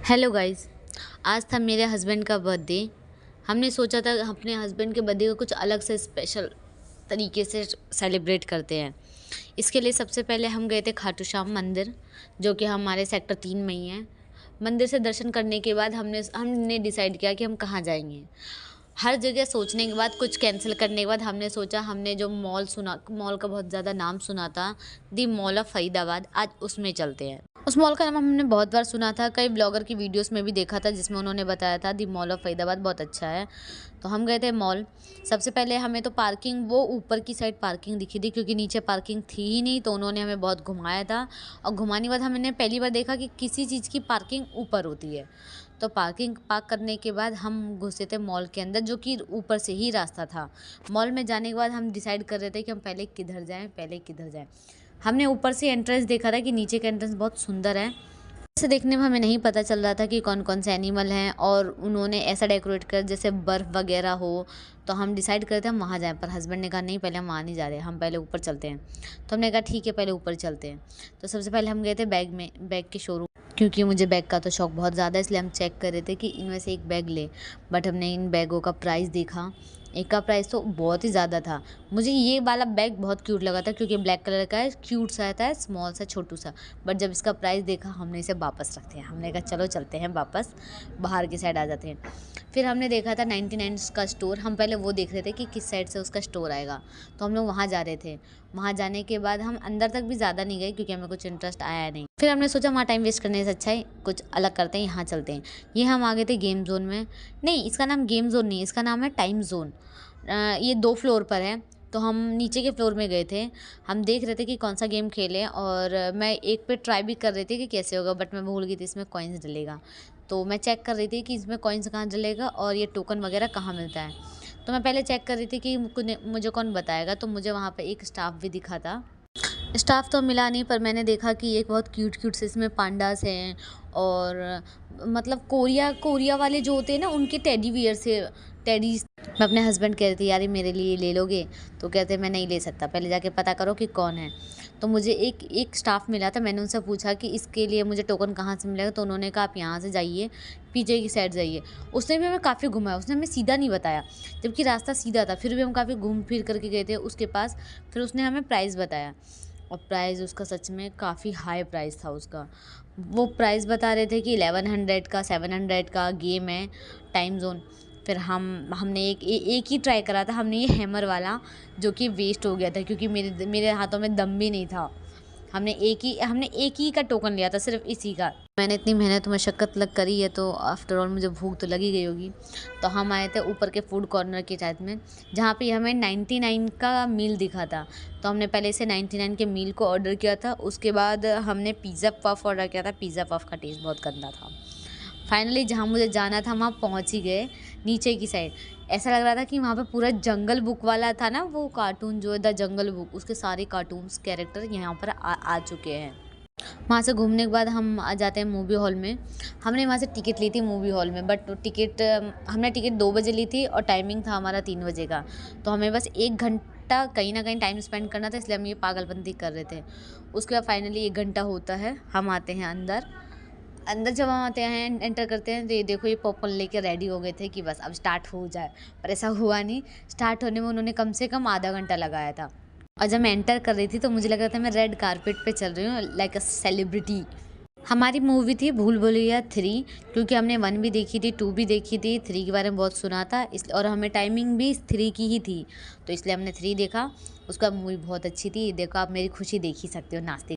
Hello guys. आज था मेरे हस्बैंड का बर्थडे। हमने सोचा था अपने हस्बैंड के बर्थडे को कुछ अलग से स्पेशल तरीके से सेलिब्रेट करते हैं। इसके लिए सबसे पहले हम गए थे खाटू श्याम मंदिर, जो कि हमारे सेक्टर 3 में ही है। मंदिर से दर्शन करने के बाद हमने डिसाइड किया कि हम कहाँ जाएंगे। हर जगह सोचने के बाद, कुछ कैंसिल करने के बाद हमने सोचा, हमने जो मॉल का बहुत ज़्यादा नाम सुना था, दी मॉल ऑफ फरीदाबाद, आज उसमें चलते हैं। उस मॉल का नाम हमने बहुत बार सुना था, कई ब्लॉगर की वीडियोस में भी देखा था जिसमें उन्होंने बताया था दी मॉल ऑफ फरीदाबाद बहुत अच्छा है। तो हम गए थे मॉल। सबसे पहले हमें तो पार्किंग, वो ऊपर की साइड पार्किंग दिखी थी क्योंकि नीचे पार्किंग थी ही नहीं, तो उन्होंने हमें बहुत घुमाया था। और घुमाने के बाद हमने पहली बार देखा कि किसी चीज़ की पार्किंग ऊपर होती है। तो पार्क करने के बाद हम घुसे थे मॉल के अंदर, जो कि ऊपर से ही रास्ता था। मॉल में जाने के बाद हम डिसाइड कर रहे थे कि हम पहले किधर जाएं। हमने ऊपर से एंट्रेंस देखा था कि नीचे का एंट्रेंस बहुत सुंदर है। से देखने में हमें नहीं पता चल रहा था कि कौन कौन से एनिमल हैं, और उन्होंने ऐसा डेकोरेट कर जैसे बर्फ़ वगैरह हो। तो हम डिसाइड करते हम वहाँ जाएं, पर हस्बैंड ने कहा नहीं, पहले हम वहाँ नहीं जा रहे, हम पहले ऊपर चलते हैं। तो हमने कहा ठीक है, पहले ऊपर चलते हैं। तो सबसे पहले हम गए थे बैग के शोरूम, क्योंकि मुझे बैग का तो शौक बहुत ज़्यादा है, इसलिए हम चेक कर रहे थे कि इनमें से एक बैग ले। बट हमने इन बैगों का प्राइस देखा, एक का प्राइस तो बहुत ही ज़्यादा था। मुझे ये वाला बैग बहुत क्यूट लगा था क्योंकि ब्लैक कलर का है, क्यूट सा रहता है, स्मॉल सा, छोटू सा। बट जब इसका प्राइस देखा, हमने इसे वापस रख दिया। हमने कहा चलो चलते हैं वापस, बाहर की साइड आ जाते हैं। फिर हमने देखा था 99 का स्टोर। हम पहले वो देख रहे थे कि किस साइड से उसका स्टोर आएगा, तो हम लोग वहाँ जा रहे थे। वहाँ जाने के बाद हम अंदर तक भी ज़्यादा नहीं गए क्योंकि हमें कुछ इंटरेस्ट आया नहीं। फिर हमने सोचा वहाँ टाइम वेस्ट करने से अच्छा है कुछ अलग करते हैं, यहाँ चलते हैं। ये हम आ गए थे गेम जोन में। नहीं, इसका नाम गेम जोन नहीं है, इसका नाम है टाइम जोन। ये 2 फ्लोर पर है। तो हम नीचे के फ्लोर में गए थे। हम देख रहे थे कि कौन सा गेम खेलें, और मैं एक पे ट्राई भी कर रही थी कि कैसे होगा, बट मैं भूल गई थी इसमें कॉइन्स डलेगा। तो मैं चेक कर रही थी कि इसमें कॉइन्स कहाँ डलेगा और ये टोकन वगैरह कहाँ मिलता है। तो मैं पहले चेक कर रही थी कि मुझे कौन बताएगा। तो मुझे वहाँ पे एक स्टाफ भी दिखा था। स्टाफ तो मिला नहीं, पर मैंने देखा कि एक बहुत क्यूट से इसमें पांडास हैं, और मतलब कोरिया वाले जो होते हैं ना, उनके टेडी बियर से टेडीज। मैं अपने हस्बैंड कह रही थी यार ये मेरे लिए ले लोगे, तो कहते मैं नहीं ले सकता, पहले जाके पता करो कि कौन है। तो मुझे एक स्टाफ मिला था। मैंने उनसे पूछा कि इसके लिए मुझे टोकन कहाँ से मिलेगा, तो उन्होंने कहा आप यहाँ से जाइए, पीछे की साइड जाइए। उसने भी हमें काफ़ी घुमाया, उसने हमें सीधा नहीं बताया, जबकि रास्ता सीधा था। फिर भी हम काफ़ी घूम फिर करके गए थे उसके पास। फिर उसने हमें प्राइस बताया, और प्राइस उसका सच में काफ़ी हाई प्राइस था उसका। वो प्राइस बता रहे थे कि 1100 का, 700 का गेम है टाइम जोन। फिर हमने एक ही ट्राई करा था। हमने ये हैमर वाला, जो कि वेस्ट हो गया था क्योंकि मेरे हाथों में दम भी नहीं था। हमने एक ही का टोकन लिया था, सिर्फ इसी का। मैंने इतनी मेहनत मशक्क़त लग करी है, तो आफ्टर ऑल मुझे भूख तो लगी गई होगी। तो हम आए थे ऊपर के फूड कॉर्नर की साइड में, जहाँ पे हमें 99 का मील दिखा था। तो हमने पहले से 99 के मील को ऑर्डर किया था। उसके बाद हमने पिज़्ज़ा पफ ऑर्डर किया था। पिज़्ज़ा पफ का टेस्ट बहुत गंदा था। फाइनली जहाँ मुझे जाना था वहाँ पहुँच ही गए, नीचे की साइड। ऐसा लग रहा था कि वहाँ पे पूरा जंगल बुक वाला था ना, वो कार्टून जो है द जंगल बुक, उसके सारे कार्टून्स कैरेक्टर यहाँ पर आ चुके हैं। वहाँ से घूमने के बाद हम आ जाते हैं मूवी हॉल में। हमने वहाँ से टिकट ली थी मूवी हॉल में, बट हमने टिकट 2 बजे ली थी और टाइमिंग था हमारा 3 बजे का। तो हमें बस 1 घंटा कहीं ना कहीं टाइम स्पेंड करना था, इसलिए हम ये पागलपंती कर रहे थे। उसके बाद फाइनली 1 घंटा होता है, हम आते हैं अंदर जब हम आते हैं, एंटर करते हैं, तो ये देखो ये पॉपकॉर्न लेके रेडी हो गए थे कि बस अब स्टार्ट हो जाए, पर ऐसा हुआ नहीं। स्टार्ट होने में उन्होंने कम से कम आधा घंटा लगाया था। और जब मैं एंटर कर रही थी तो मुझे लग रहा था मैं रेड कारपेट पे चल रही हूँ, लाइक अ सेलिब्रिटी। हमारी मूवी थी भूल भुलैया 3, क्योंकि हमने 1 भी देखी थी, 2 भी देखी थी, 3 के बारे में बहुत सुना था, इसलिए, और हमें टाइमिंग भी 3 की ही थी, तो इसलिए हमने 3 देखा। उसका मूवी बहुत अच्छी थी। देखो आप मेरी खुशी देख ही सकते हो नाचते।